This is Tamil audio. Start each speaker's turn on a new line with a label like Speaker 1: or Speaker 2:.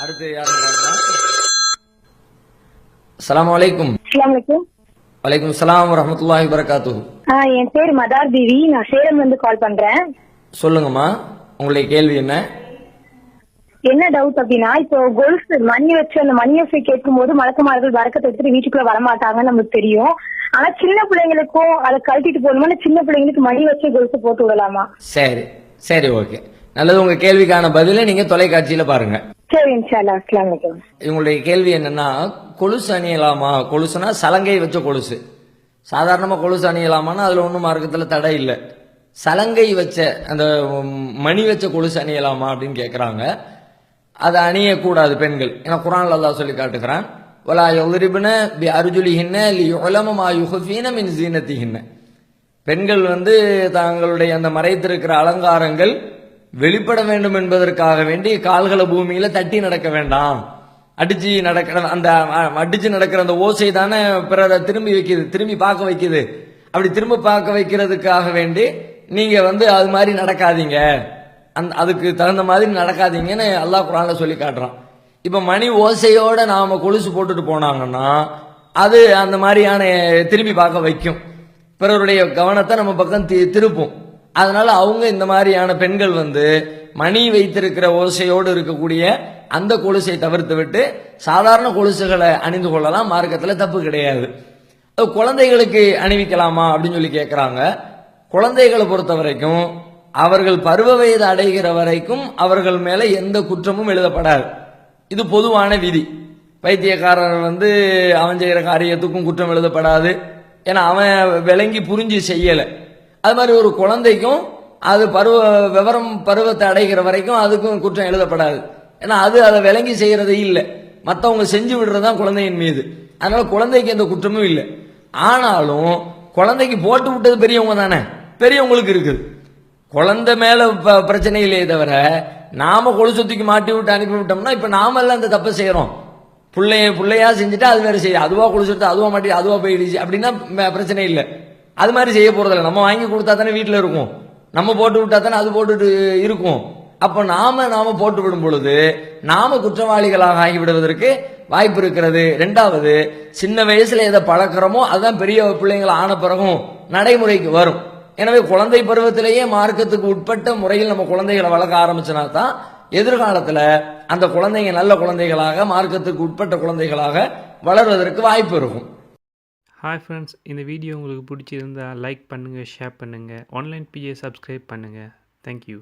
Speaker 1: அடுத்து யாரும் பார்க்கலாம். அஸ்ஸலாமு அலைக்கும். வலைக்கும் ஸலாம் வரஹ்மத்துல்லாஹி வபரகாத்துஹு.
Speaker 2: என் பேர் மதார் தேவி. நான் சேலம் வந்து கால் பண்றேன்.
Speaker 1: சொல்லுங்கம்மா, உங்களுடைய கேள்வி என்ன?
Speaker 2: என்ன டவுட் அப்படின்னா, இப்போ கொலுசு மணி வச்சு அந்த மணி வசை கேட்கும் போது மலக்குமார்கள் வரக்கத்தை எடுத்துட்டு வீட்டுக்குள்ள வரமாட்டாங்கன்னு நமக்கு தெரியும். ஆனா சின்ன பிள்ளைங்களுக்கும் அதை கழட்டிட்டு போகணுமா, சின்ன பிள்ளைங்களுக்கு மணி வச்சு கொலுசு போட்டு விடலாமா?
Speaker 1: சரி சரி, ஓகே, நல்லது. உங்க கேள்விக்கான பதிலை நீங்க தொலைக்காட்சியில பாருங்க.
Speaker 2: சரி, இன்ஷால்லா. அஸ்ஸலாமு அலைக்கும்.
Speaker 1: இவங்களுடைய கேள்வி என்னன்னா, கொலுசு அணியலாமா? கொலுசுனா சலங்கை வச்ச கொலுசு. சாதாரணமா கொலுசு அணியலாமான்னா அதுல ஒன்றும் மார்க்கத்துல தடை இல்லை. சலங்கை வச்ச அந்த மணி வச்ச கொலுசு அணியலாமா அப்படின்னு கேட்கறாங்க. அதை அணியக்கூடாது பெண்கள். ஏன்னா குர்ஆன்ல அல்லாஹ் சொல்லி காட்டுகிறான், வலா யضربن بأرجلهن ليعلم ما يخفين من زينتهن. பெண்கள் தங்களுடைய அந்த மறைத்திருக்கிற அலங்காரங்கள் வெளிப்பட வேண்டும் என்பதற்காக வேண்டி கால்களை பூமியில தட்டி நடக்க வேண்டாம். அடிச்சு நடக்கிற அந்த ஓசை தானே பிறரை திரும்பி பார்க்க வைக்குது. அப்படி திரும்ப பார்க்க வைக்கிறதுக்காக வேண்டி நீங்க அது மாதிரி நடக்காதீங்க, அதுக்கு தகுந்த மாதிரி நடக்காதீங்கன்னு அல்லாஹ் குர்ஆன்ல சொல்லி காட்டுறான். இப்ப மணி ஓசையோட நாம கொலுசு போட்டுட்டு போனாங்கன்னா அது அந்த மாதிரியான திரும்பி பார்க்க வைக்கும், பிறருடைய கவனத்தை நம்ம பக்கம் திருப்பும். அதனால அவங்க இந்த மாதிரியான பெண்கள் மணி வைத்திருக்கிற ஓசையோடு இருக்கக்கூடிய அந்த கொலுசை தவிர்த்து விட்டு சாதாரண கொலுசுகளை அணிந்து கொள்ளலாம். மார்க்கத்தில் தப்பு கிடையாது. குழந்தைகளுக்கு அணிவிக்கலாமா அப்படின்னு சொல்லி கேட்கிறாங்க. குழந்தைகளை பொறுத்த வரைக்கும் அவர்கள் பருவ வயது அடைகிற வரைக்கும் அவர்கள் மேல எந்த குற்றமும் எழுதப்படாது. இது பொதுவான விதி. பைத்தியக்காரர் அவன் செய்கிற காரியத்துக்கும் குற்றம் எழுதப்படாது. ஏன்னா அவன் விளங்கி புரிஞ்சு செய்யல. அது மாதிரி ஒரு குழந்தைக்கும் அது பருவத்தை அடைகிற வரைக்கும் அதுக்கும் குற்றம் எழுதப்படாது. ஏன்னா அதை விளங்கி செய்யறதே இல்லை, மற்றவங்க செஞ்சு விடுறதுதான் குழந்தையின் மீது. அதனால குழந்தைக்கு எந்த குற்றமும் இல்லை. ஆனாலும் குழந்தைக்கு போட்டு விட்டது பெரியவங்க தானே, பெரியவங்களுக்கு இருக்குது. குழந்தை மேல பிரச்சனை இல்லையே தவிர நாம கொலுசத்துக்கு மாட்டி விட்டு அனுப்பி விட்டோம்னா இப்ப நாம எல்லாம் இந்த தப்பை செய்யறோம். பிள்ளையா செஞ்சுட்டா அது வேற செய்ய, அதுவா கொலுசு அதுவா மாட்டி அதுவா போயிடுச்சு அப்படின்னா பிரச்சனை இல்லை. அது மாதிரி செய்ய போறதில்ல. நம்ம வாங்கி கொடுத்தா தானே வீட்டுல இருக்கும், நம்ம போட்டு விட்டா தானே அது போட்டுட்டு இருக்கும். அப்ப நாம போட்டு விடும் பொழுது நாம குற்றவாளிகளாக ஆகிவிடுவதற்கு வாய்ப்பு இருக்கிறது. ரெண்டாவது, சின்ன வயசுல எதை பழக்கிறோமோ அதுதான் பெரிய பிள்ளைங்களை ஆன பிறகும் நடைமுறைக்கு வரும். எனவே குழந்தை பருவத்திலேயே மார்க்கத்துக்கு உட்பட்ட முறையில் நம்ம குழந்தைகளை வளர்க்க ஆரம்பிச்சனா தான் எதிர்காலத்துல அந்த குழந்தைங்க நல்ல குழந்தைகளாக மார்க்கத்துக்கு உட்பட்ட குழந்தைகளாக வளர்வதற்கு வாய்ப்பு இருக்கும்.
Speaker 3: ஹாய் ஃப்ரெண்ட்ஸ், இந்த வீடியோ உங்களுக்கு பிடிச்சிருந்தா லைக் பண்ணுங்கள், ஷேர் பண்ணுங்கள், ஆன்லைன் பிஏ சப்ஸ்கிரைப் பண்ணுங்கள். தேங்க்யூ.